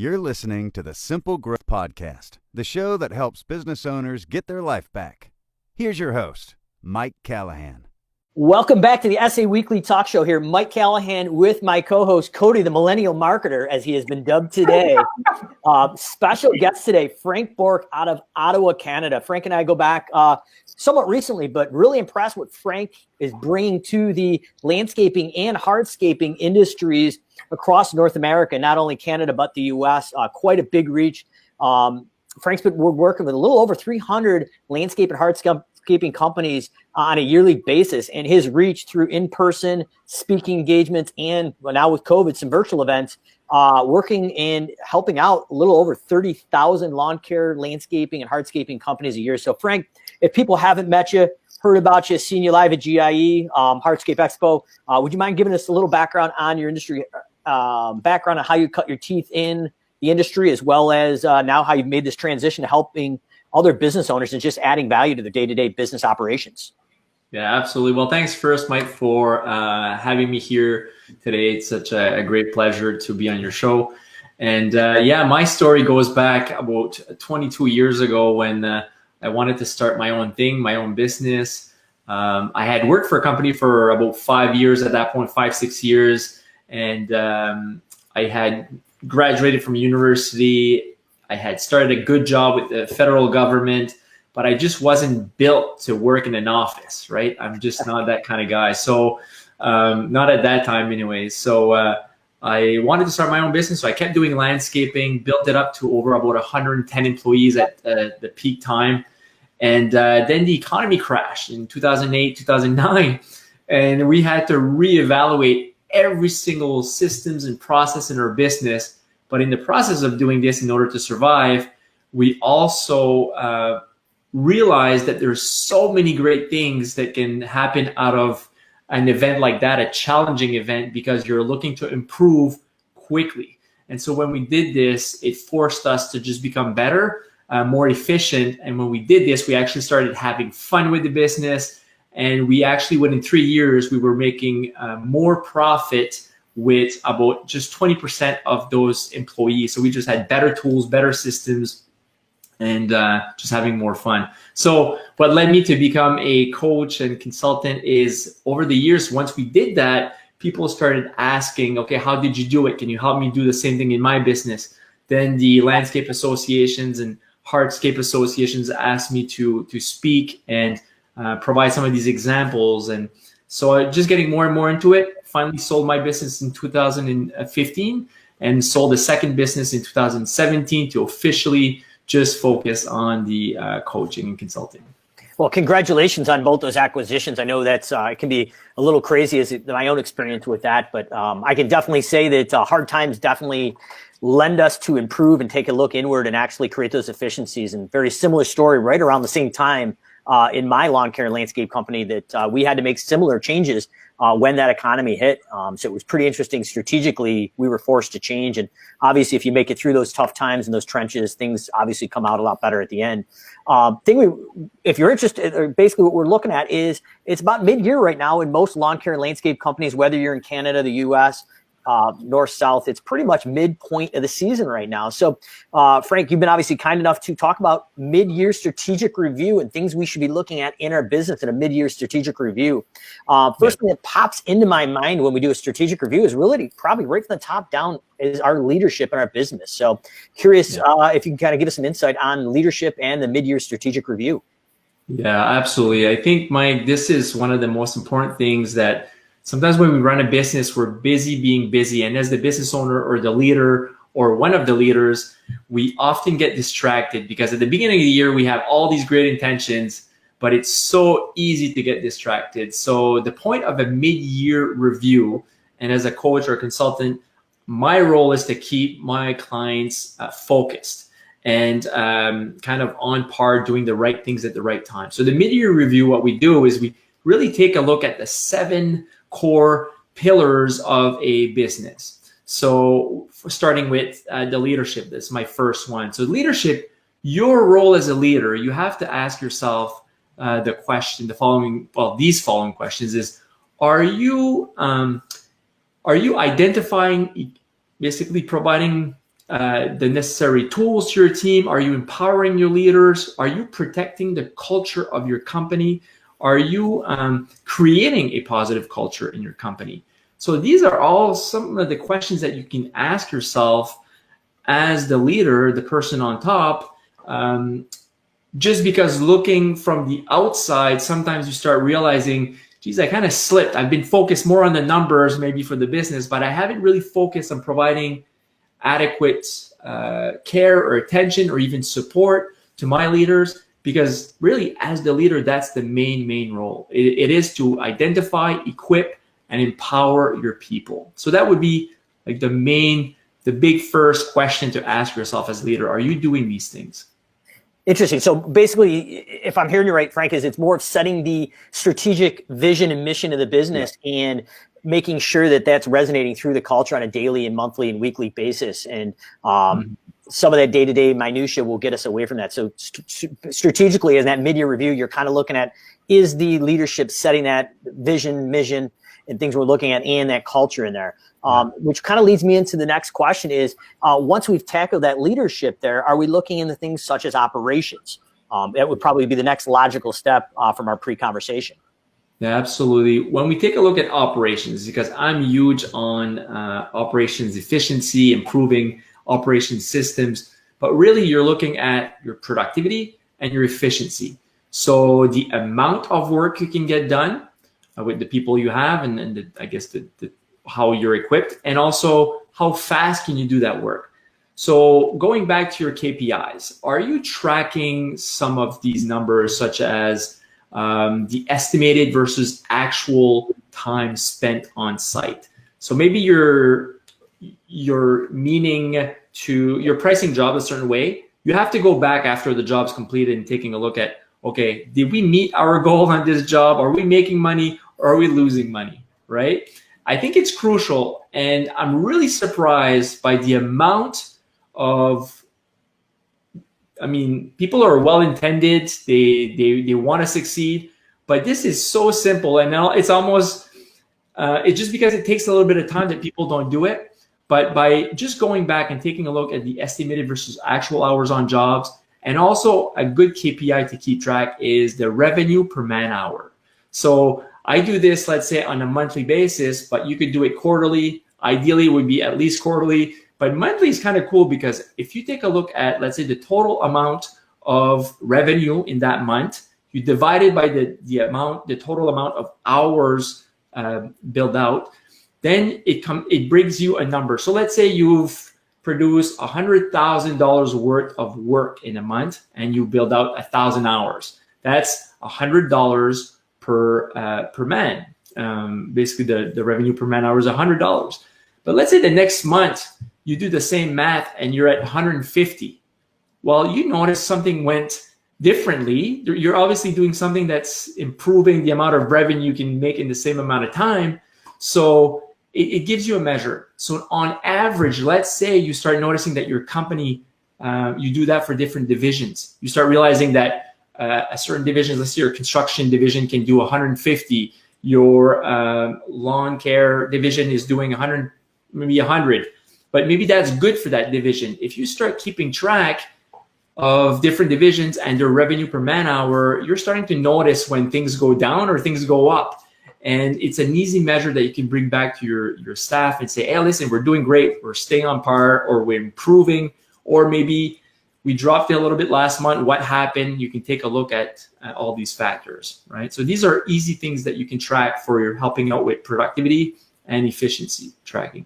You're listening to the Simple Growth Podcast, the show that helps business owners get their life back. Here's your host, Mike Callahan. Welcome back to the SA Weekly Talk Show here. Mike Callahan with my co-host, Cody, the Millennial Marketer, as he has been dubbed today. Special guest today, Frank Bourque out of Ottawa, Canada. Frank and I go back somewhat recently, but really impressed what Frank is bringing to the landscaping and hardscaping industries across North America, not only Canada, but the U.S. Quite a big reach. Frank's been working with a little over 300 landscape and hardscaping companies on a yearly basis, and his reach through in-person speaking engagements and now with COVID, some virtual events, working and helping out a little over 30,000 lawn care, landscaping, and hardscaping companies a year. So Frank, if people haven't met you, heard about you, seen you live at GIE, Hardscape Expo, would you mind giving us a little background on your industry, background on how you cut your teeth in the industry, as well as now how you've made this transition to helping other business owners and just adding value to their day-to-day business operations? Yeah, absolutely. Well, thanks first, Mike, for having me here today. It's such a great pleasure to be on your show. And my story goes back about 22 years ago when I wanted to start my own thing, my own business. I had worked for a company for about 5 years at that point, 5-6 years. And I had graduated from university. I had started a good job with the federal government, but I just wasn't built to work in an office, right? I'm just not that kind of guy. So not at that time anyways. So I wanted to start my own business. So I kept doing landscaping, built it up to over about 110 employees at the peak time. And then the economy crashed in 2008, 2009. And we had to reevaluate every single systems and process in our business. But in the process of doing this, in order to survive, we also realized that there's so many great things that can happen out of an event like that, a challenging event, because you're looking to improve quickly. And so when we did this, it forced us to just become better, more efficient. And when we did this, we actually started having fun with the business. And we actually, within 3 years, we were making more profit with about just 20% of those employees. So we just had better tools, better systems, and just having more fun. So what led me to become a coach and consultant is, over the years, once we did that, people started asking, okay, how did you do it? Can you help me do the same thing in my business? Then the landscape associations and hardscape associations asked me to speak and provide some of these examples. And so just getting more and more into it. Finally sold my business in 2015 and sold a second business in 2017 to officially just focus on the coaching and consulting. Well, congratulations on both those acquisitions. I know that's it can be a little crazy as my own experience with that, but I can definitely say that hard times definitely lend us to improve and take a look inward and actually create those efficiencies. And very similar story right around the same time in my lawn care and landscape company that we had to make similar changes when that economy hit. So it was pretty interesting. Strategically, we were forced to change. And obviously, if you make it through those tough times and those trenches, things obviously come out a lot better at the end. If you're interested, or basically what we're looking at is it's about mid-year right now in most lawn care and landscape companies, whether you're in Canada, the U.S., north, south, it's pretty much midpoint of the season right now. So, Frank, you've been obviously kind enough to talk about mid-year strategic review and things we should be looking at in our business in a mid-year strategic review. First thing that pops into my mind when we do a strategic review is really probably right from the top down is our leadership in our business. So curious if you can kind of give us some insight on leadership and the mid-year strategic review. Yeah, absolutely. I think, Mike, this is one of the most important things that sometimes when we run a business, we're busy being busy. And as the business owner or the leader or one of the leaders, we often get distracted because at the beginning of the year, we have all these great intentions, but it's so easy to get distracted. So the point of a mid-year review, and as a coach or consultant, my role is to keep my clients focused and kind of on par doing the right things at the right time. So the mid-year review, what we do is we really take a look at the 7 core pillars of a business. So starting with the leadership, that's my first one. So leadership, your role as a leader, you have to ask yourself these following questions is, are you identifying, basically providing the necessary tools to your team? Are you empowering your leaders? Are you protecting the culture of your company? Are you creating a positive culture in your company? So these are all some of the questions that you can ask yourself as the leader, the person on top. Just because looking from the outside, sometimes you start realizing, geez, I kind of slipped. I've been focused more on the numbers maybe for the business, but I haven't really focused on providing adequate care or attention or even support to my leaders, because really as the leader, that's the main role. It is to identify, equip, and empower your people. So that would be like the big first question to ask yourself as a leader. Are you doing these things? Interesting. So basically, if I'm hearing you right, Frank, is it's more of setting the strategic vision and mission of the business and making sure that that's resonating through the culture on a daily and monthly and weekly basis. And some of that day-to-day minutia will get us away from that. So strategically, as that mid-year review, you're kind of looking at, is the leadership setting that vision, mission, and things we're looking at, and that culture in there? Which kind of leads me into the next question is, once we've tackled that leadership there, are we looking into things such as operations? That would probably be the next logical step from our pre-conversation. Yeah, absolutely. When we take a look at operations, because I'm huge on operations efficiency, improving operations systems, but really you're looking at your productivity and your efficiency. So the amount of work you can get done with the people you have, and I guess how you're equipped, and also how fast can you do that work. So going back to your KPIs, are you tracking some of these numbers, such as the estimated versus actual time spent on site? So maybe you're pricing jobs a certain way. You have to go back after the job's completed and taking a look at, okay, did we meet our goal on this job? Are we making money or are we losing money, right? I think it's crucial, and I'm really surprised by the amount of, people are well-intended, they want to succeed, but this is so simple, and now it's almost, it's just because it takes a little bit of time that people don't do it. But by just going back and taking a look at the estimated versus actual hours on jobs, and also a good KPI to keep track is the revenue per man hour. So I do this, let's say, on a monthly basis, but you could do it quarterly. Ideally, it would be at least quarterly, but monthly is kind of cool, because if you take a look at, let's say, the total amount of revenue in that month, you divide it by the total amount of hours billed out, then it brings you a number. So let's say you've produced $100,000 worth of work in a month, and you build out 1,000 hours. That's $100 per man. Basically, the revenue per man hour is $100. But let's say the next month you do the same math and you're at 150. Well, you notice something went differently. You're obviously doing something that's improving the amount of revenue you can make in the same amount of time. So it gives you a measure. So on average, let's say you start noticing that your company, you do that for different divisions. You start realizing that a certain division, let's say your construction division, can do 150. Your lawn care division is doing 100, maybe 100. But maybe that's good for that division. If you start keeping track of different divisions and their revenue per man hour, you're starting to notice when things go down or things go up. And it's an easy measure that you can bring back to your staff and say, hey, listen, we're doing great. We're staying on par, or we're improving, or maybe we dropped it a little bit last month. What happened? You can take a look at all these factors, right? So these are easy things that you can track for your helping out with productivity and efficiency tracking.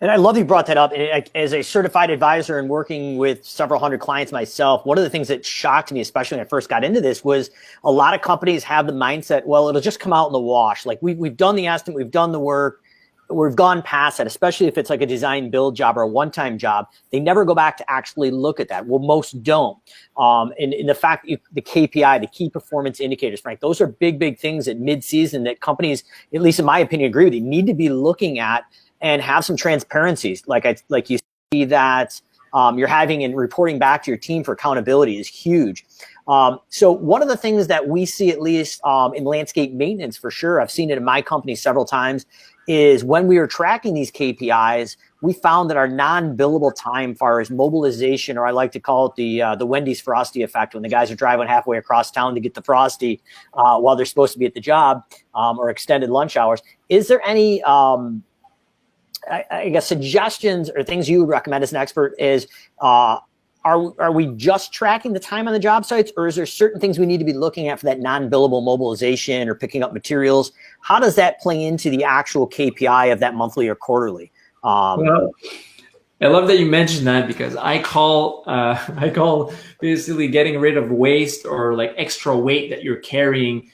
And I love you brought that up. As a certified advisor and working with several hundred clients myself, one of the things that shocked me, especially when I first got into this, was a lot of companies have the mindset, well, it'll just come out in the wash. Like we've done the estimate, we've done the work, we've gone past that, especially if it's like a design build job or a one-time job. They never go back to actually look at that. Well, most don't. And the fact that the KPI, the key performance indicators, Frank, those are big things at mid-season that companies, at least in my opinion, agree with you, need to be looking at and have some transparencies. Like you see that you're having and reporting back to your team for accountability is huge. So one of the things that we see, at least in landscape maintenance for sure, I've seen it in my company several times, is when we were tracking these KPIs, we found that our non-billable time, far as mobilization, or I like to call it the Wendy's Frosty effect, when the guys are driving halfway across town to get the Frosty while they're supposed to be at the job, or extended lunch hours. Is there any, I guess, suggestions or things you would recommend as an expert? Is are we just tracking the time on the job sites, or is there certain things we need to be looking at for that non-billable mobilization or picking up materials? How does that play into the actual KPI of that monthly or quarterly? Well, I love that you mentioned that, because I call basically getting rid of waste or like extra weight that you're carrying.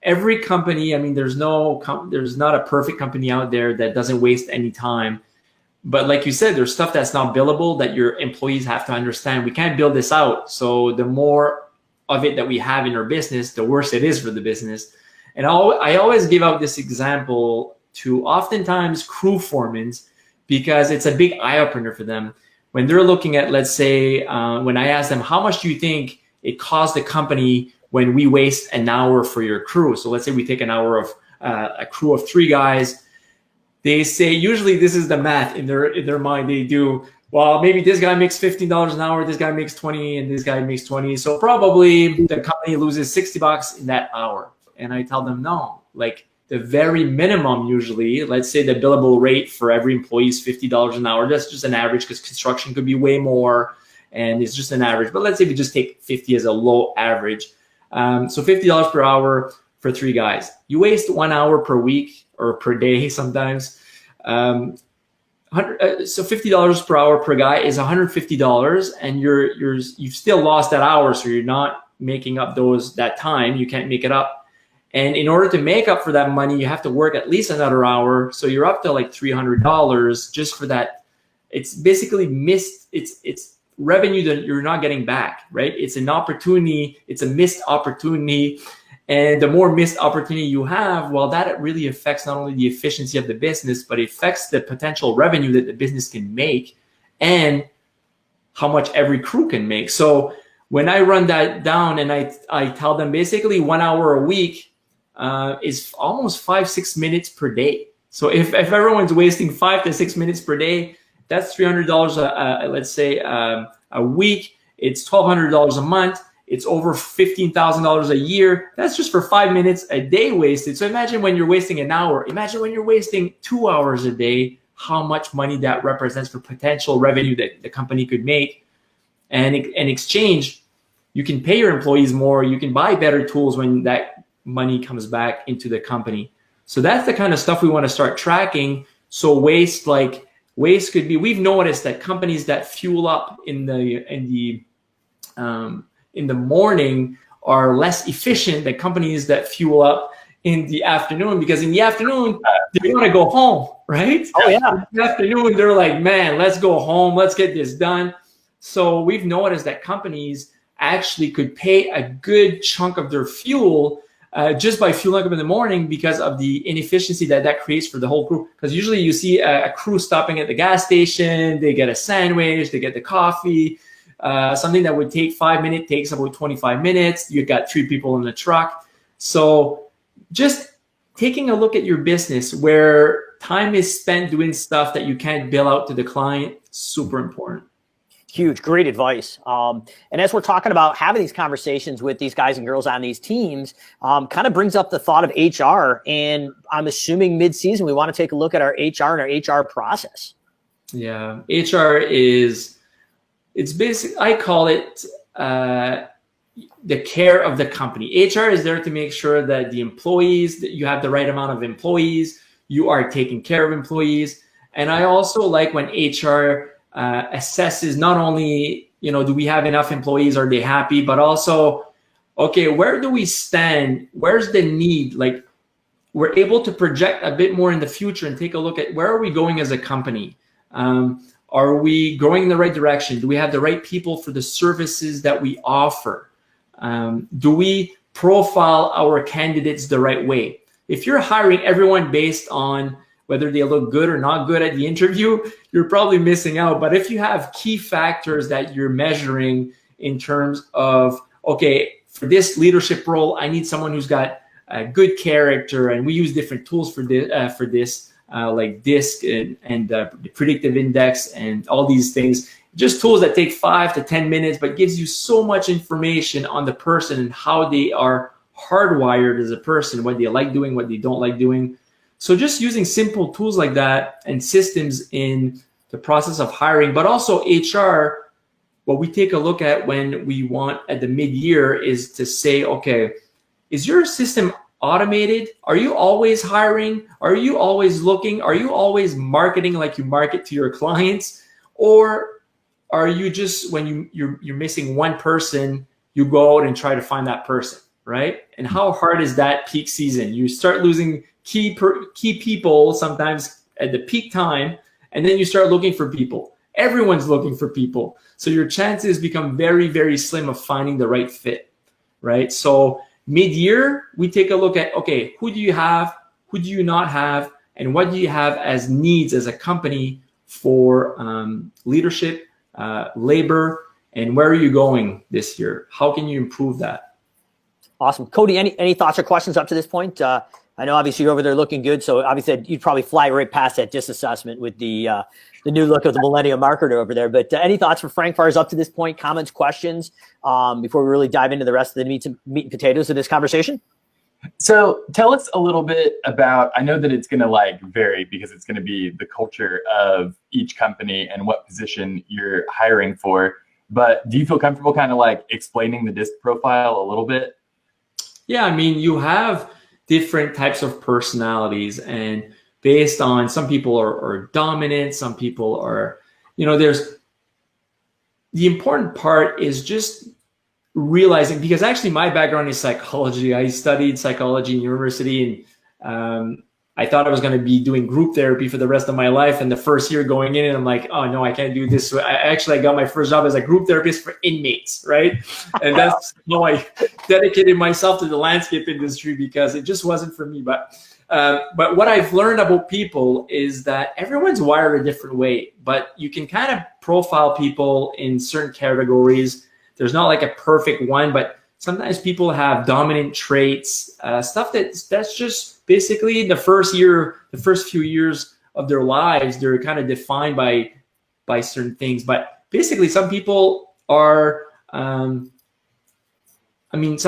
Every company, I mean, there's not a perfect company out there that doesn't waste any time. But like you said, there's stuff that's not billable that your employees have to understand. We can't build this out. So the more of it that we have in our business, the worse it is for the business. And I always give out this example to oftentimes crew foremen, because it's a big eye opener for them. When they're looking at, let's say, when I ask them, how much do you think it costs the company when we waste an hour for your crew? So let's say we take an hour of a crew of 3 guys. They say, usually this is the math in their mind. They do, well, maybe this guy makes $15 an hour, this guy makes 20, and this guy makes 20. So probably the company loses $60 in that hour. And I tell them, no, like the very minimum, usually, let's say the billable rate for every employee is $50 an hour. That's just an average, because construction could be way more, and it's just an average. But let's say we just take 50 as a low average. So $50 per hour for 3 guys. You waste 1 hour per week or per day sometimes. So $50 per hour per guy is $150, and you've still lost that hour, so you're not making up that time. You can't make it up. And in order to make up for that money, you have to work at least another hour. So you're up to like $300 just for that. It's basically it's revenue that you're not getting back, right? It's an opportunity. It's a missed opportunity. And the more missed opportunity you have, well, that really affects not only the efficiency of the business, but it affects the potential revenue that the business can make and how much every crew can make. So when I run that down and I tell them basically 1 hour a week is almost 5-6 minutes per day. So if everyone's wasting 5 to 6 minutes per day, that's $300, let's say a week. It's $1,200 a month. It's over $15,000 a year. That's just for 5 minutes a day wasted. So imagine when you're wasting an hour. Imagine when you're wasting 2 hours a day, how much money that represents for potential revenue that the company could make. And in exchange, you can pay your employees more. You can buy better tools when that money comes back into the company. So that's the kind of stuff we want to start tracking. So waste could be, we've noticed that companies that fuel up in the morning are less efficient than companies that fuel up in the afternoon, because in the afternoon, they want to go home, right? Oh, yeah. In the afternoon, they're like, man, let's go home. Let's get this done. So we've noticed that companies actually could pay a good chunk of their fuel just by fueling up in the morning, because of the inefficiency that creates for the whole crew. Because usually you see a crew stopping at the gas station, they get a sandwich, they get the coffee. Something that would take 5 minutes takes about 25 minutes. You've got 3 people in the truck. So just taking a look at your business where time is spent doing stuff that you can't bill out to the client, super important. Huge, great advice. And as we're talking about having these conversations with these guys and girls on these teams, kind of brings up the thought of HR. And I'm assuming mid-season, we want to take a look at our HR and our HR process. Yeah, HR it's basic. I call it the care of the company. HR is there to make sure that the employees, that you have the right amount of employees, you are taking care of employees. And I also like when HR assesses not only, do we have enough employees, are they happy, but also, okay, where do we stand? Where's the need? Like, we're able to project a bit more in the future and take a look at where are we going as a company? Are we going in the right direction? Do we have the right people for the services that we offer? Do we profile our candidates the right way? If you're hiring everyone based on whether they look good or not good at the interview, you're probably missing out. But if you have key factors that you're measuring in terms of, okay, for this leadership role, I need someone who's got a good character, and we use different tools for this. like DISC and the predictive index and all these things. Just tools that take 5 to 10 minutes, but gives you so much information on the person and how they are hardwired as a person, what they like doing, what they don't like doing. So just using simple tools like that and systems in the process of hiring, but also HR, what we take a look at when we want at the mid-year is to say, okay, is your system automated? Are you always hiring? Are you always looking? Are you always marketing like you market to your clients? Or are you just, when you're missing one person, you go out and try to find that person, right? And how hard is that peak season? You start losing key people sometimes at the peak time, and then you start looking for people. Everyone's looking for people. So your chances become very, very slim of finding the right fit, right? So mid-year, we take a look at, okay, who do you have? Who do you not have? And what do you have as needs as a company for leadership, labor, and where are you going this year? How can you improve that? Awesome. Cody, any thoughts or questions up to this point? I know obviously you're over there looking good, so obviously you'd probably fly right past that DISC assessment with the new look of the millennial marketer over there. But any thoughts for Frank Fars up to this point? Comments, questions before we really dive into the rest of the meat and potatoes of this conversation? So tell us a little bit about, I know that it's going to like vary because it's going to be the culture of each company and what position you're hiring for. But do you feel comfortable kind of like explaining the DISC profile a little bit? Yeah, I mean, you have different types of personalities, and based on, some people are dominant, some people are, there's, the important part is just realizing, because actually my background is psychology. I studied psychology in university, and I thought I was going to be doing group therapy for the rest of my life. And the first year going in, and I'm like, oh no, I can't do this. So I got my first job as a group therapist for inmates, right? And that's how I dedicated myself to the landscape industry, because it just wasn't for me. But what I've learned about people is that everyone's wired a different way, but you can kind of profile people in certain categories. There's not like a perfect one, but sometimes people have dominant traits, stuff that's just basically the first few years of their lives, they're kind of defined by certain things. But basically, some people are, some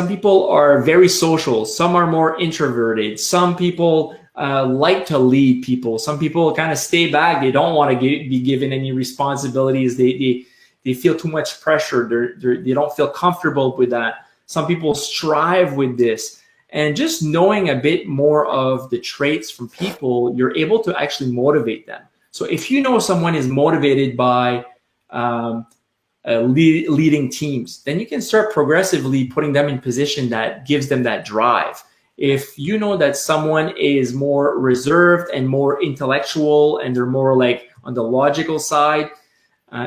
people are very social. Some are more introverted. Some people like to lead people. Some people kind of stay back. They don't want to be given any responsibilities. They feel too much pressure. They don't feel comfortable with that. Some people strive with this. And just knowing a bit more of the traits from people, you're able to actually motivate them. So if you know someone is motivated by leading teams, then you can start progressively putting them in position that gives them that drive. If you know that someone is more reserved and more intellectual, and they're more like on the logical side,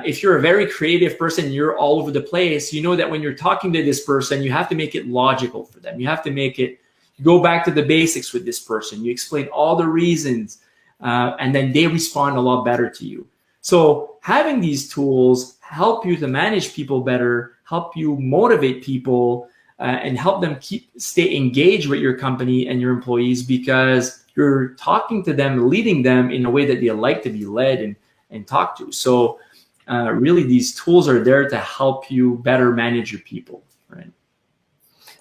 if you're a very creative person, you're all over the place, you know that when you're talking to this person, you have to make it logical for them. You have to make it, you go back to the basics with this person. You explain all the reasons, and then they respond a lot better to you. So having these tools help you to manage people better, help you motivate people, and help them stay engaged with your company and your employees, because you're talking to them, leading them in a way that they like to be led and talked to. So really, these tools are there to help you better manage your people, right?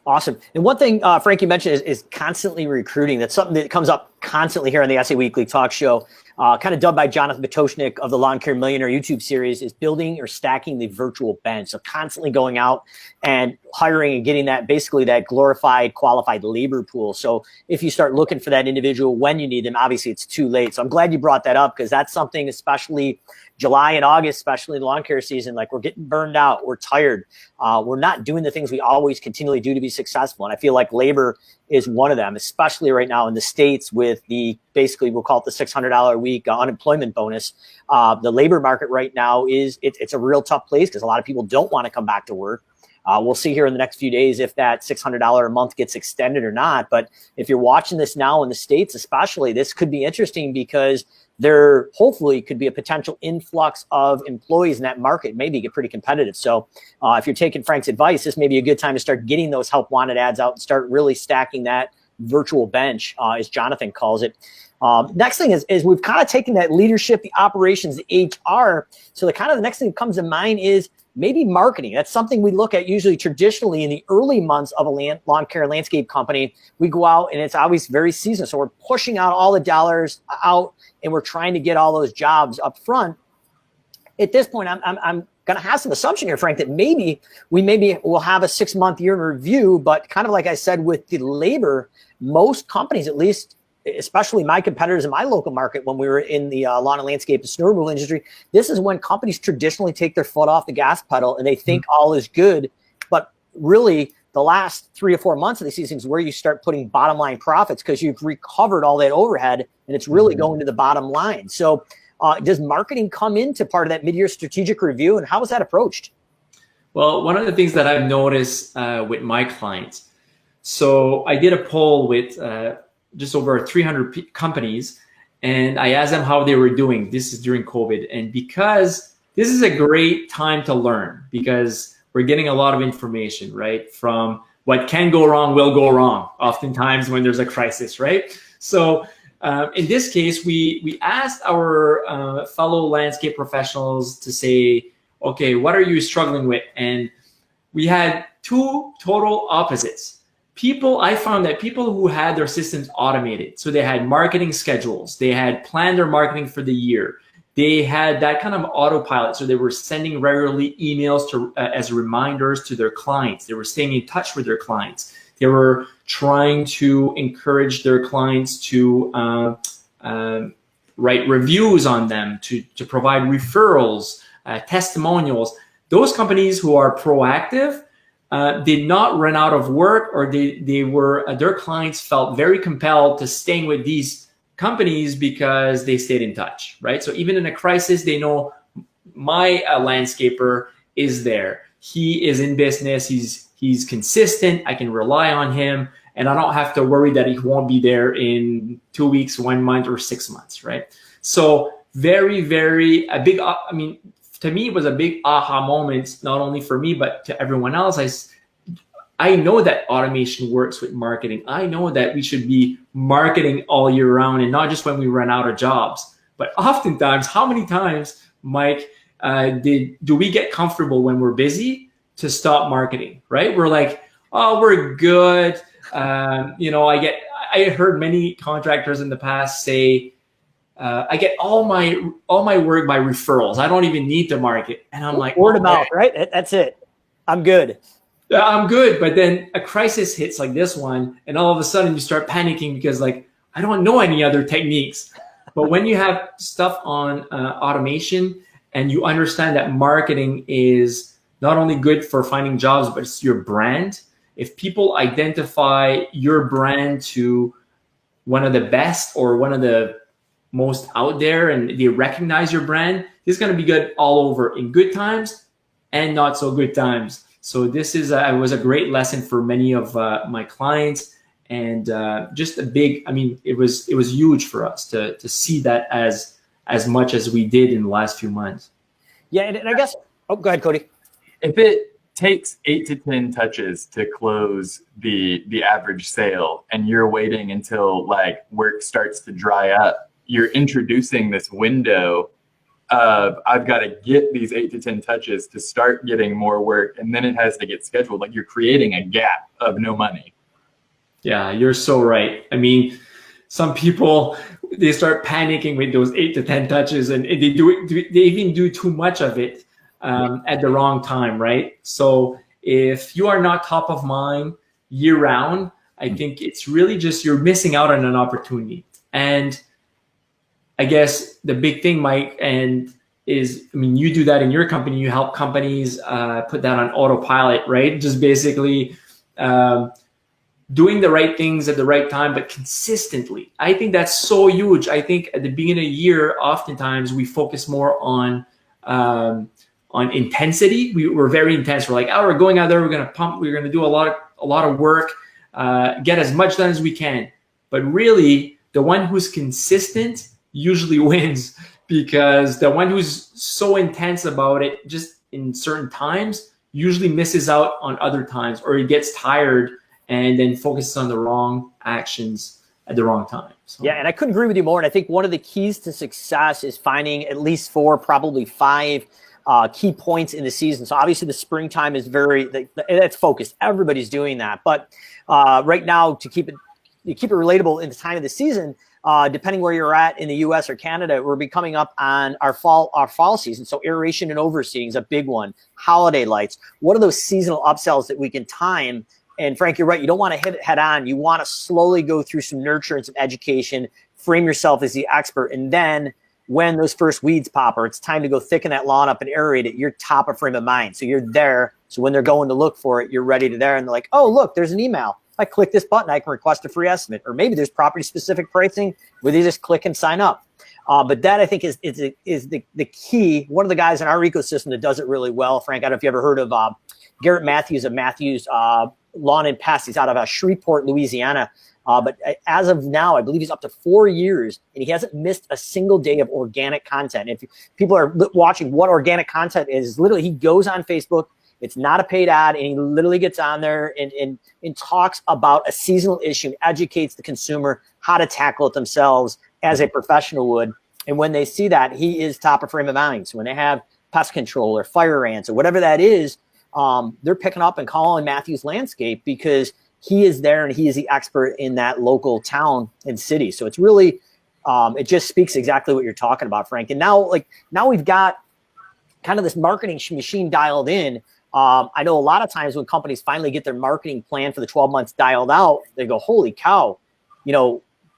Awesome. And one thing, Frank, you mentioned is constantly recruiting. That's something that comes up constantly here on the SA Weekly Talk Show. Kind of dubbed by Jonathan Potoshnik of the Lawn Care Millionaire YouTube series, is building or stacking the virtual bench. So constantly going out and hiring and getting that, basically that glorified, qualified labor pool. So if you start looking for that individual when you need them, obviously it's too late. So I'm glad you brought that up, because that's something, especially July and August, especially in the lawn care season, like we're getting burned out, we're tired, we're not doing the things we always continually do to be successful. And I feel like labor is one of them, especially right now in the States with the, basically we'll call it the $600 a week unemployment bonus. The labor market right now it's a real tough place, because a lot of people don't want to come back to work. We'll see here in the next few days if that $600 a month gets extended or not. But if you're watching this now in the States, especially, this could be interesting, because there hopefully could be a potential influx of employees in that market, maybe get pretty competitive. So if you're taking Frank's advice, this may be a good time to start getting those help wanted ads out and start really stacking that virtual bench, as Jonathan calls it. Next thing is we've kind of taken that leadership, the operations, the HR. So the next thing that comes to mind is maybe marketing. That's something we look at usually traditionally in the early months of a lawn care landscape company. We go out and it's always very seasonal. So we're pushing out all the dollars out and we're trying to get all those jobs up front. At this point, I'm going to have some assumption here, Frank, that maybe we'll have a 6-month year in review, but kind of like I said with the labor, most companies, at least, especially my competitors in my local market, when we were in the lawn and landscape and snow removal industry, this is when companies traditionally take their foot off the gas pedal and they think all is good. But really, the last 3 or 4 months of the season is where you start putting bottom line profits because you've recovered all that overhead and it's really going to the bottom line. So does marketing come into part of that mid-year strategic review, and how is that approached? Well, one of the things that I've noticed with my clients, so I did a poll with just over 300 companies, and I asked them how they were doing. This is during COVID. And because this is a great time to learn, because we're getting a lot of information, right? From what can go wrong will go wrong, oftentimes when there's a crisis, right? So in this case, we asked our fellow landscape professionals to say, okay, what are you struggling with? And we had 2 total opposites. I found that people who had their systems automated, so they had marketing schedules, they had planned their marketing for the year, they had that kind of autopilot, so they were sending regularly emails to as reminders to their clients, they were staying in touch with their clients, they were trying to encourage their clients to write reviews on them, to provide referrals, testimonials. Those companies who are proactive did not run out of work, or they were their clients felt very compelled to staying with these companies because they stayed in touch, right? So even in a crisis, they know my landscaper is there. He is in business. He's consistent. I can rely on him, and I don't have to worry that he won't be there in 2 weeks, 1 month, or 6 months, right? So very, very a big. I mean, to me, it was a big aha moment, not only for me, but to everyone else. I know that automation works with marketing. I know that we should be marketing all year round and not just when we run out of jobs. But oftentimes, how many times, Mike, do we get comfortable when we're busy to stop marketing, right? We're like, oh, we're good. I heard many contractors in the past say, I get all my work by referrals. I don't even need to market. And I'm like, word of mouth, right? That's it. I'm good. I'm good. But then a crisis hits like this one, and all of a sudden you start panicking because like, I don't know any other techniques. But when you have stuff on automation and you understand that marketing is not only good for finding jobs, but it's your brand. If people identify your brand to one of the best or one of the most out there and they recognize your brand, it's going to be good all over in good times and not so good times. So this is was a great lesson for many of my clients, and just a big, I mean, it was huge for us to see that as much as we did in the last few months. Yeah. And I guess, go ahead, Cody. If it takes 8 to 10 touches to close the average sale, and you're waiting until like work starts to dry up, you're introducing this window of I've got to get these 8 to 10 touches to start getting more work, and then it has to get scheduled. Like you're creating a gap of no money. Yeah, you're so right. I mean, some people, they start panicking with those 8 to 10 touches, and they even do too much of it at the wrong time, right? So if you are not top of mind year round, I think it's really just you're missing out on an opportunity. And I guess the big thing, Mike, is, I mean, you do that in your company. You help companies put that on autopilot, right? Just basically doing the right things at the right time, but consistently. I think that's so huge. I think at the beginning of the year, oftentimes we focus more on intensity. We're very intense. We're like, oh, we're going out there, we're going to pump, we're going to do a lot of work, get as much done as we can. But really, the one who's consistent usually wins, because the one who's so intense about it just in certain times usually misses out on other times, or he gets tired and then focuses on the wrong actions at the wrong time. So. Yeah, and I couldn't agree with you more. And I think one of the keys to success is finding at least 4, probably 5 key points in the season. So obviously the springtime is that's focused. Everybody's doing that. But right now, to keep it relatable in the time of the season, depending where you're at in the US or Canada, we're coming up on our fall season. So aeration and overseeding is a big one. Holiday lights. What are those seasonal upsells that we can time? And Frank, you're right. You don't want to hit it head on. You want to slowly go through some nurture and some education, frame yourself as the expert. And then when those first weeds pop, or it's time to go thicken that lawn up and aerate it, you're top of frame of mind. So you're there. So when they're going to look for it, you're ready to there. And they're like, oh, look, there's an email. If I click this button, I can request a free estimate. Or maybe there's property specific pricing where they just click and sign up. But that I think is the key. One of the guys in our ecosystem that does it really well, Frank, I don't know if you ever heard of Garrett Matthews of Matthews Lawn and Pest. He's out of Shreveport, Louisiana. But as of now, I believe he's up to 4 years, and he hasn't missed a single day of organic content. If people are watching what organic content is, literally he goes on Facebook. It's not a paid ad, and he literally gets on there and talks about a seasonal issue, educates the consumer how to tackle it themselves as a professional would. And when they see that, he is top of frame of mind. So when they have pest control or fire ants or whatever that is, they're picking up and calling Matthews Landscape because he is there and he is the expert in that local town and city. So it's really, it just speaks exactly what you're talking about, Frank. And now we've got kind of this marketing machine dialed in. I know a lot of times when companies finally get their marketing plan for the 12 months dialed out, they go, holy cow,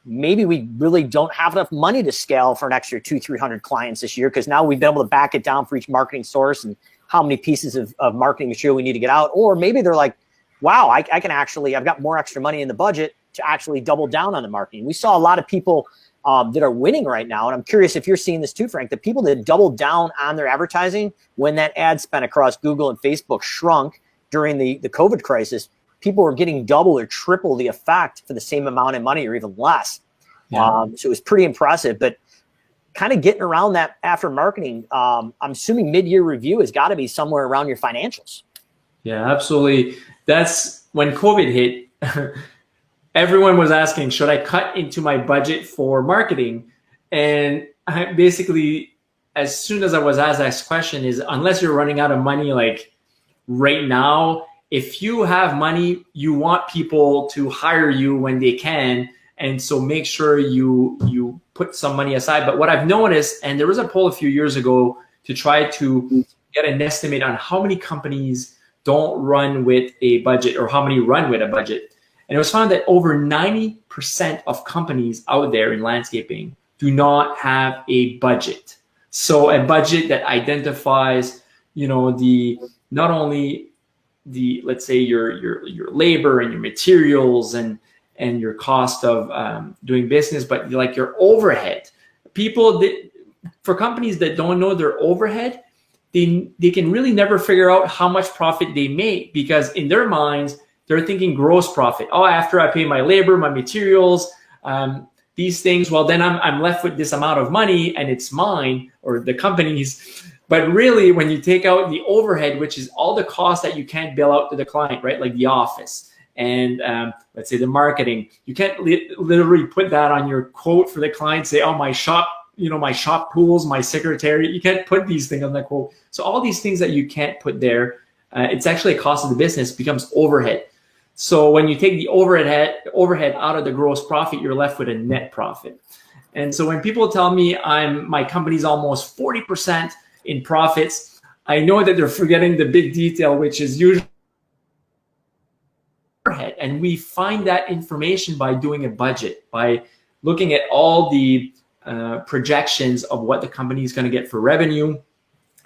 maybe we really don't have enough money to scale for an extra 200-300 clients this year, because now we've been able to back it down for each marketing source and how many pieces of marketing material we need to get out. Or maybe they're like, wow, I've got more extra money in the budget to actually double down on the marketing. We saw a lot of people that are winning right now. And I'm curious if you're seeing this too, Frank, the people that doubled down on their advertising when that ad spend across Google and Facebook shrunk during the COVID crisis, people were getting double or triple the effect for the same amount of money or even less. Yeah. So it was pretty impressive, but kind of getting around that after marketing, I'm assuming mid-year review has got to be somewhere around your financials. Yeah, absolutely. That's when COVID hit. Everyone was asking, should I cut into my budget for marketing? And I basically, as soon as I was asked that question, is unless you're running out of money, like right now, if you have money, you want people to hire you when they can. And so make sure you put some money aside. But what I've noticed, and there was a poll a few years ago to try to get an estimate on how many companies don't run with a budget or how many run with a budget. And it was found that over 90% of companies out there in landscaping do not have a budget. So a budget that identifies, not only the, let's say your labor and your materials and your cost of doing business, but like your overhead. For companies that don't know their overhead, they can really never figure out how much profit they make, because in their minds, they're thinking gross profit. Oh, after I pay my labor, my materials, these things, well, then I'm left with this amount of money and it's mine or the company's. But really, when you take out the overhead, which is all the costs that you can't bill out to the client, right? Like the office and let's say the marketing, you can't literally put that on your quote for the client, say, oh, my shop, my shop tools, my secretary, you can't put these things on the quote. So all these things that you can't put there, it's actually a cost of the business, becomes overhead. So when you take the overhead out of the gross profit, you're left with a net profit. And so when people tell me my company's almost 40% in profits, I know that they're forgetting the big detail, which is usually overhead. And we find that information by doing a budget, by looking at all the projections of what the company is going to get for revenue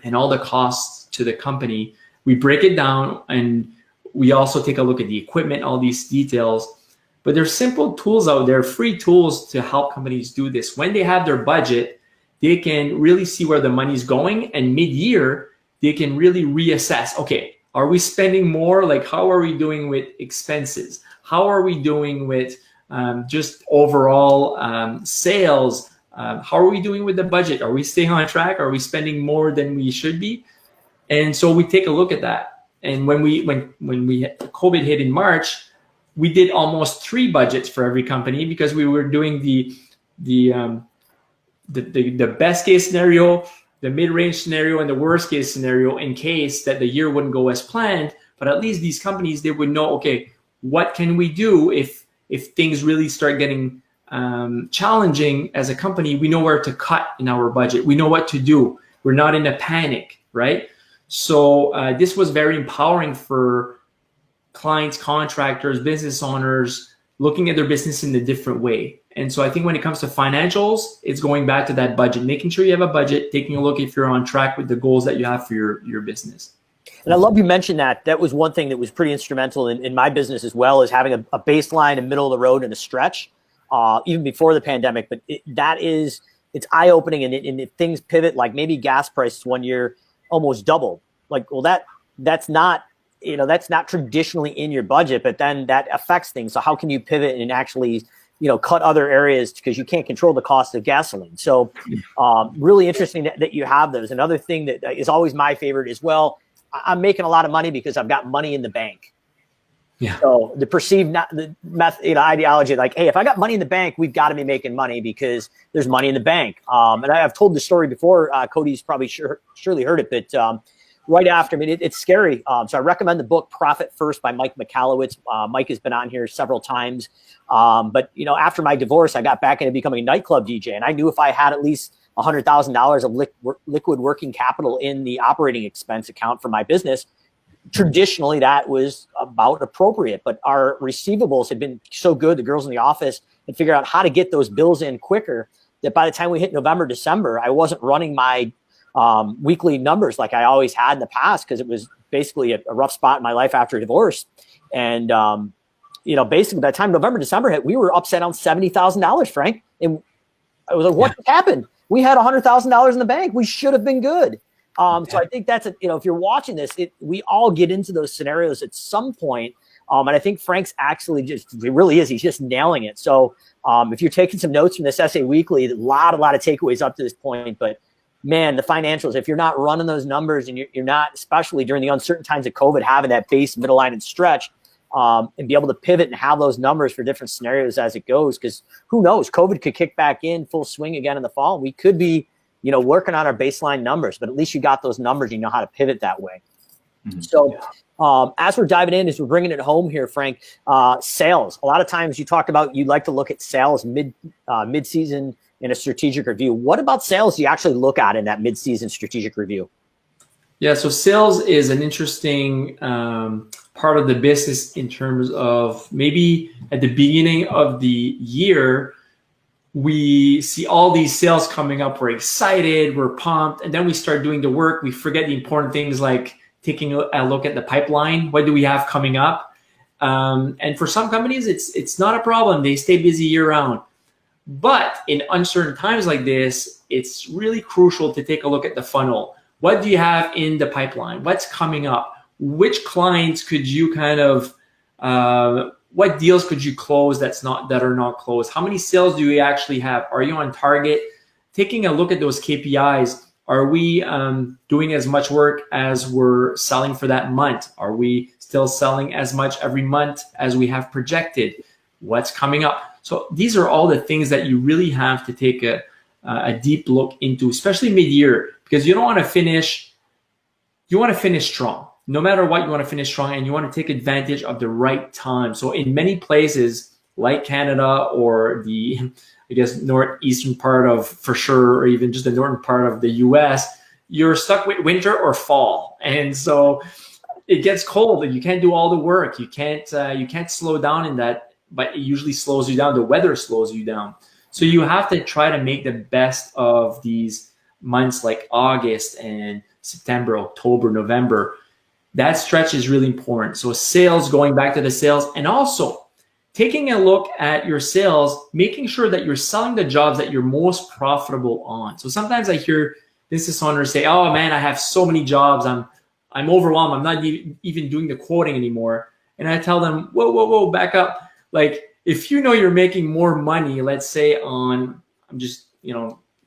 and all the costs to the company. We break it down, and we also take a look at the equipment, all these details. But there's simple tools out there, free tools to help companies do this. When they have their budget, they can really see where the money's going, and mid-year, they can really reassess. Okay, are we spending more? Like, how are we doing with expenses? How are we doing with just overall sales? How are we doing with the budget? Are we staying on track? Are we spending more than we should be? And so we take a look at that. And when COVID hit in March, we did almost 3 budgets for every company because we were doing the best case scenario, the mid-range scenario, and the worst case scenario in case that the year wouldn't go as planned. But at least these companies, they would know, okay, what can we do if things really start getting challenging as a company? We know where to cut in our budget. We know what to do. We're not in a panic, right? So this was very empowering for clients, contractors, business owners, looking at their business in a different way. And so I think when it comes to financials, it's going back to that budget, making sure you have a budget, taking a look if you're on track with the goals that you have for your business. And I love you mentioned that. That was one thing that was pretty instrumental in my business as well, is having a baseline, a middle of the road, and a stretch, even before the pandemic. But it's eye-opening, and if things pivot, like maybe gas prices one year almost doubled. Like, well, that's not traditionally in your budget, but then that affects things. So how can you pivot and actually, cut other areas, because you can't control the cost of gasoline. So really interesting that you have those. Another thing that is always my favorite as well, I'm making a lot of money because I've got money in the bank. Yeah. So the perceived ideology, like, hey, if I got money in the bank, we've got to be making money because there's money in the bank. And I've told the story before. Cody's probably surely heard it, but right after, it's scary. So I recommend the book Profit First by Mike Michalowicz. Mike has been on here several times. But after my divorce, I got back into becoming a nightclub DJ, and I knew if I had at least $100,000 of liquid working capital in the operating expense account for my business, traditionally that was about appropriate. But our receivables had been so good, the girls in the office had figured out how to get those bills in quicker, that by the time we hit November, December, I wasn't running my weekly numbers like I always had in the past, because it was basically a rough spot in my life after divorce. And basically by the time November, December hit, we were upset on $70,000, Frank. And I was like, what happened? We had $100,000 in the bank. We should have been good. So I think that's if you're watching this, we all get into those scenarios at some point. And I think Frank's actually he's just nailing it. So if you're taking some notes from this essay weekly, a lot of takeaways up to this point, but man, the financials, if you're not running those numbers, and you're not, especially during the uncertain times of COVID, having that base, middle line, and stretch, and be able to pivot and have those numbers for different scenarios as it goes, because who knows, COVID could kick back in full swing again in the fall. We could be, working on our baseline numbers, but at least you got those numbers, you know how to pivot that way. Mm-hmm. So as we're diving in, as we're bringing it home here, Frank, sales, a lot of times you talked about, you like to look at sales mid-season in a strategic review. What about sales do you actually look at in that mid-season strategic review? Yeah, so sales is an interesting part of the business in terms of maybe at the beginning of the year, we see all these sales coming up. We're excited, we're pumped, and then we start doing the work. We forget the important things like taking a look at the pipeline. What do we have coming up? And for some companies, it's not a problem. They stay busy year round. But in uncertain times like this, it's really crucial to take a look at the funnel. What do you have in the pipeline? What's coming up? Which clients could you what deals could you close that are not closed? How many sales do you actually have? Are you on target? Taking a look at those KPIs. Are we doing as much work as we're selling for that month? Are we still selling as much every month as we have projected? What's coming up? So these are all the things that you really have to take a deep look into, especially mid-year, because you don't want to finish. You want to finish strong. No matter what, you want to finish strong, and you want to take advantage of the right time. So in many places like Canada or the, I guess, northeastern part of, for sure, or even just the northern part of the US, you're stuck with winter or fall. And so it gets cold and you can't do all the work. You can't slow down in that, but it usually slows you down. The weather slows you down. So you have to try to make the best of these months like August and September, October, November. That stretch is really important. So sales, going back to the sales, and also taking a look at your sales, making sure that you're selling the jobs that you're most profitable on. So sometimes I hear business owners say, oh man, I have so many jobs. I'm overwhelmed. I'm not even doing the quoting anymore. And I tell them, whoa, back up. Like, if you know you're making more money, let's say on, I'm just,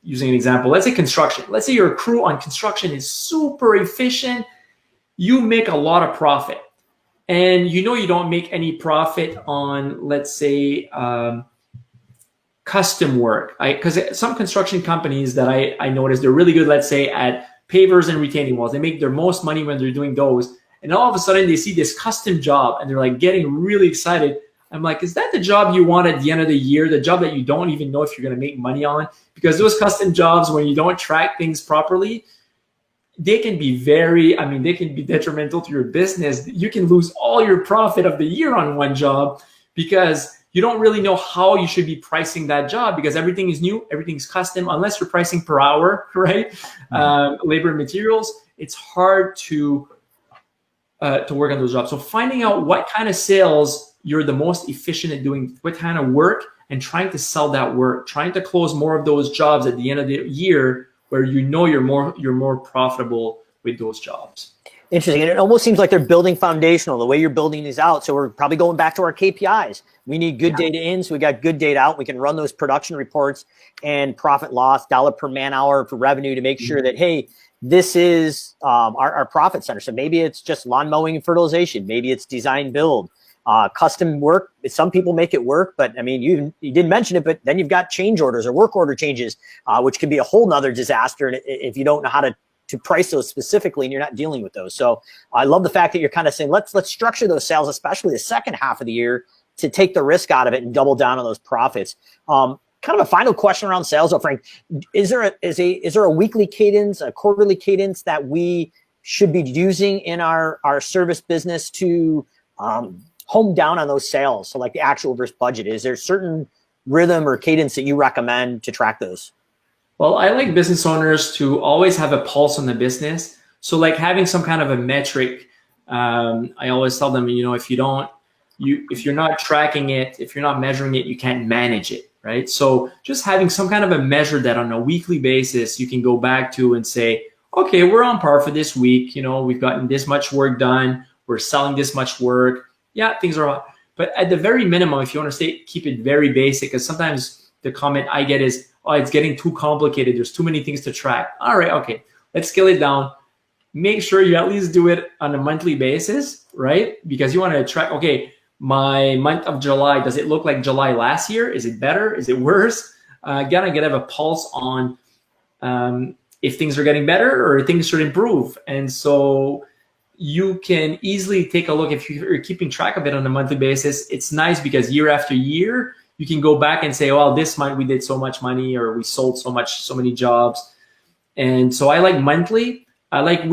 using an example, let's say construction. Let's say your crew on construction is super efficient. You make a lot of profit. and you know you don't make any profit on, let's say, custom work. Because some construction companies that I noticed, they're really good, let's say, at pavers and retaining walls. They make their most money when they're doing those. And all of a sudden they see this custom job and they're like getting really excited. I'm like, is that the job you want at the end of the year? The job that you don't even know if you're going to make money on? Because those custom jobs, when you don't track things properly, they can be they can be detrimental to your business. You can lose all your profit of the year on one job because you don't really know how you should be pricing that job, because everything is new, everything's custom, unless you're pricing per hour, right? Labor and materials, it's hard to work on those jobs. So finding out what kind of sales you're the most efficient at doing, what kind of work, and trying to sell that work, trying to close more of those jobs at the end of the year where you know you're more profitable with those jobs. Interesting. And it almost seems like they're building foundational, the way you're building these out. So we're probably going back to our KPIs. We need good data in, so we got good data out. We can run those production reports and profit loss, dollar per man hour for revenue to make sure that, hey, this is our profit center. So maybe it's just lawn mowing and fertilization. Maybe it's design build, custom work. Some people make it work, but I mean, you didn't mention it, but then you've got change orders or work order changes, which can be a whole nother disaster if you don't know how to price those specifically and you're not dealing with those. So I love the fact that you're kind of saying, let's structure those sales, especially the second half of the year, to take the risk out of it and double down on those profits. Kind of a final question around sales, though, Frank. Is there a weekly cadence, a quarterly cadence that we should be using in our service business to home down on those sales? So like the actual versus budget, is there a certain rhythm or cadence that you recommend to track those? Well, I like business owners to always have a pulse on the business. So like having some kind of a metric, I always tell them, if you're not tracking it, if you're not measuring it, you can't manage it, right? So just having some kind of a measure that on a weekly basis, you can go back to and say, okay, we're on par for this week. We've gotten this much work done. We're selling this much work. Yeah, things are, but at the very minimum, if you want to keep it very basic, because sometimes the comment I get is, oh, it's getting too complicated. There's too many things to track. All right, okay, let's scale it down. Make sure you at least do it on a monthly basis, right? Because you want to track, okay, my month of July, does it look like July last year? Is it better? Is it worse? Gotta have a pulse on if things are getting better or things should improve. And so you can easily take a look. If you're keeping track of it on a monthly basis, it's nice because year after year, you can go back and say, well, this month we did so much money, or we sold so many jobs. And so I like monthly. I like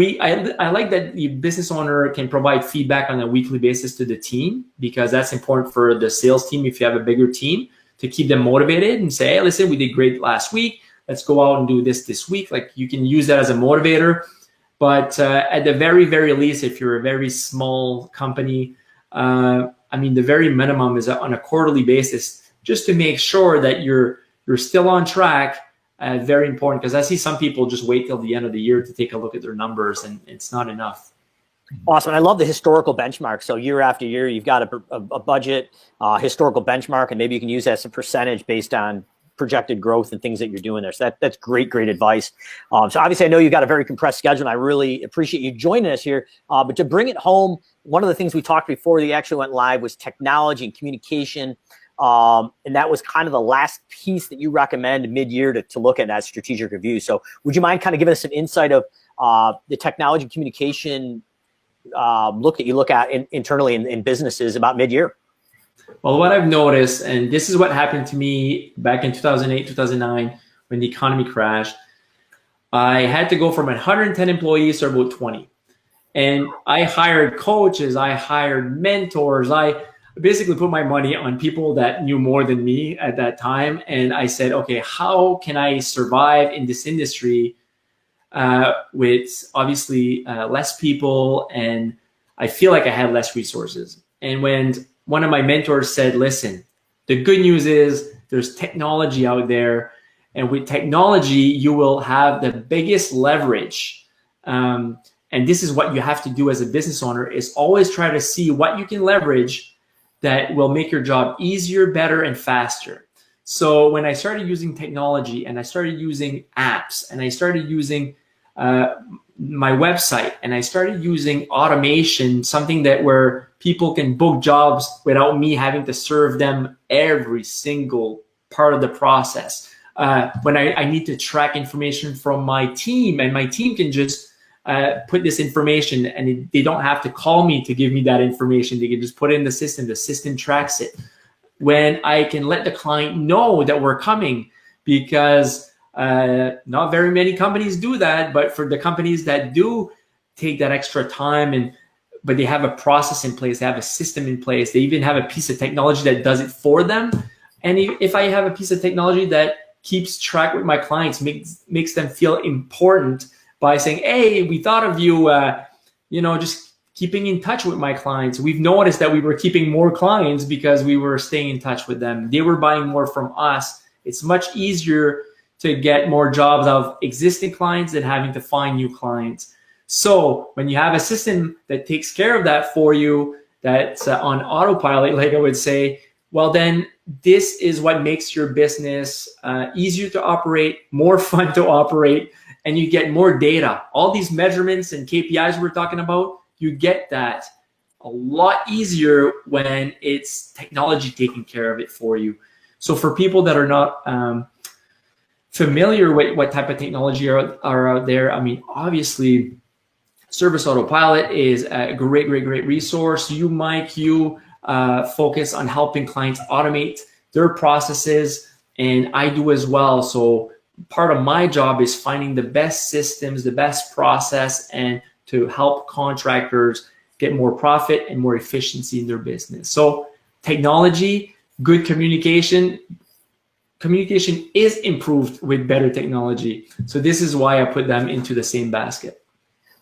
that the business owner can provide feedback on a weekly basis to the team, because that's important for the sales team. If you have a bigger team, to keep them motivated and say, hey, listen, we did great last week. Let's go out and do this week. Like, you can use that as a motivator. But at the very, very least, if you're a very small company, the very minimum is on a quarterly basis, just to make sure that you're still on track. Very important, because I see some people just wait till the end of the year to take a look at their numbers, and it's not enough. Awesome. I love the historical benchmark. So year after year, you've got a budget, historical benchmark, and maybe you can use that as a percentage based on projected growth and things that you're doing there. So that's great advice. So obviously I know you've got a very compressed schedule, and I really appreciate you joining us here. But to bring it home, one of the things we talked before you actually went live was technology and communication. And that was kind of the last piece that you recommend mid-year to look at that strategic review. So would you mind kind of giving us an insight of the technology and communication look that you look at internally in businesses about mid-year? Well, what I've noticed, and this is what happened to me back in 2008, 2009, when the economy crashed, I had to go from 110 employees to about 20. And I hired coaches, I hired mentors, I basically put my money on people that knew more than me at that time. And I said, okay, how can I survive in this industry with obviously less people, and I feel like I had less resources. And when one of my mentors said, listen, the good news is there's technology out there, and with technology, you will have the biggest leverage. And this is what you have to do as a business owner, is always try to see what you can leverage that will make your job easier, better, and faster. So when I started using technology, and I started using apps, and I started using my website and I started using automation, something that where people can book jobs without me having to serve them every single part of the process. When I need to track information from my team, and my team can just put this information, and they don't have to call me to give me that information. They can just put it in the system tracks it. When I can let the client know that we're coming, because not very many companies do that, but for the companies that do take that extra time, but they have a process in place, they have a system in place, they even have a piece of technology that does it for them. And if I have a piece of technology that keeps track with my clients, makes them feel important by saying, hey, we thought of you, just keeping in touch with my clients. We've noticed that we were keeping more clients because we were staying in touch with them. They were buying more from us. It's much easier to get more jobs out of existing clients than having to find new clients. So when you have a system that takes care of that for you, that's on autopilot, like I would say, well, then this is what makes your business easier to operate, more fun to operate, and you get more data. All these measurements and KPIs we're talking about, you get that a lot easier when it's technology taking care of it for you. So for people that are not familiar with what type of technology are out there, I mean, obviously, Service Autopilot is a great resource. Mike, focus on helping clients automate their processes, and I do as well. So part of my job is finding the best systems, the best process, and to help contractors get more profit and more efficiency in their business. So technology, good communication is improved with better technology. So this is why I put them into the same basket.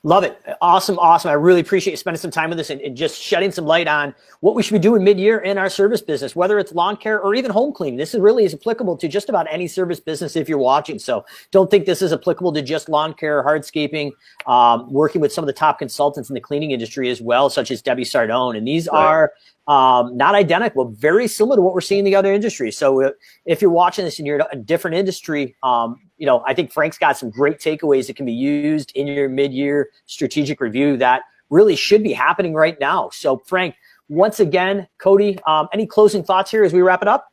Love it. Awesome. I really appreciate you spending some time with us and just shedding some light on what we should be doing mid-year in our service business, whether it's lawn care or even home cleaning. This really is applicable to just about any service business if you're watching. So don't think this is applicable to just lawn care, hardscaping, working with some of the top consultants in the cleaning industry as well, such as Debbie Sardone. And these are not identical, very similar to what we're seeing in the other industries. So if you're watching this and you're in a different industry, I think Frank's got some great takeaways that can be used in your mid-year strategic review that really should be happening right now. So Frank, once again, Cody, any closing thoughts here as we wrap it up?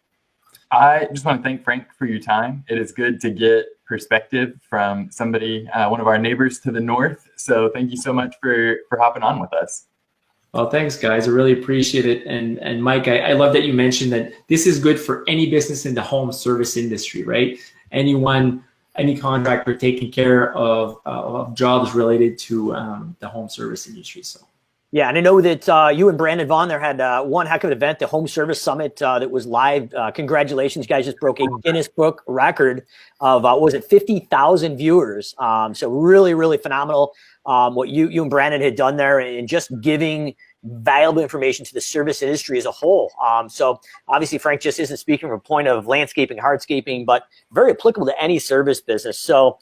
I just want to thank Frank for your time. It is good to get perspective from somebody, one of our neighbors to the north. So thank you so much for hopping on with us. Well, thanks, guys. I really appreciate it. And Mike, I love that you mentioned that this is good for any business in the home service industry, right? Any contractor taking care of jobs related to the home service industry. So. Yeah, and I know that you and Brandon Vaughn there had one heck of an event, the Home Service Summit that was live. Congratulations, you guys just broke a Guinness Book record of, 50,000 viewers. So really phenomenal what you and Brandon had done there and just giving valuable information to the service industry as a whole. So obviously Frank just isn't speaking from a point of landscaping, hardscaping, but very applicable to any service business. So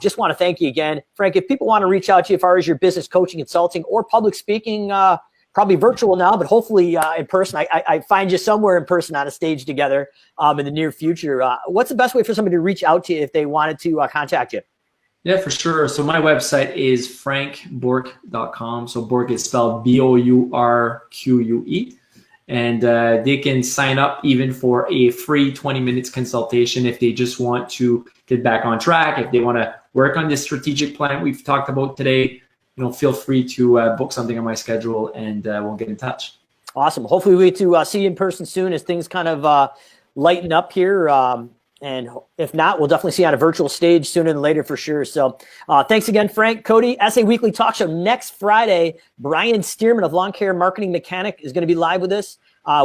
just want to thank you again. Frank, if people want to reach out to you as far as your business coaching, consulting, or public speaking, probably virtual now, but hopefully in person, I find you somewhere in person on a stage together in the near future. What's the best way for somebody to reach out to you if they wanted to contact you? Yeah, for sure. So my website is frankbourque.com. So Bourque is spelled Bourque. And they can sign up even for a free 20 minutes consultation if they just want to get back on track. If they want to work on this strategic plan we've talked about today, feel free to book something on my schedule and we'll get in touch. Awesome. Hopefully we get to see you in person soon as things kind of lighten up here. And if not, we'll definitely see you on a virtual stage sooner than later for sure. So thanks again, Frank. Cody, SA Weekly Talk Show next Friday. Brian Stearman of Lawn Care Marketing Mechanic is going to be live with us.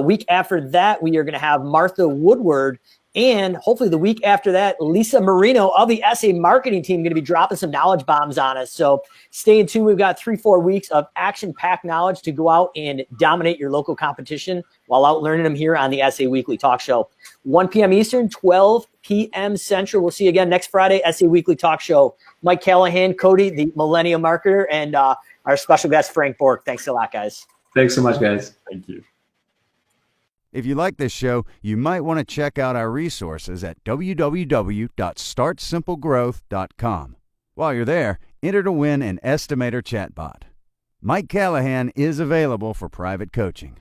Week after that, we are going to have Martha Woodward. And hopefully the week after that, Lisa Marino of the SA marketing team going to be dropping some knowledge bombs on us. So stay in tune. We've got 3-4 weeks of action-packed knowledge to go out and dominate your local competition while out learning them here on the SA Weekly Talk Show. 1 p.m. Eastern, 12 p.m. Central. We'll see you again next Friday, SA Weekly Talk Show. Mike Callahan, Cody, the Millennium Marketer, and our special guest, Frank Bourque. Thanks a lot, guys. Thanks so much, guys. Thank you. If you like this show, you might want to check out our resources at www.startsimplegrowth.com. While you're there, enter to win an estimator chatbot. Mike Callahan is available for private coaching.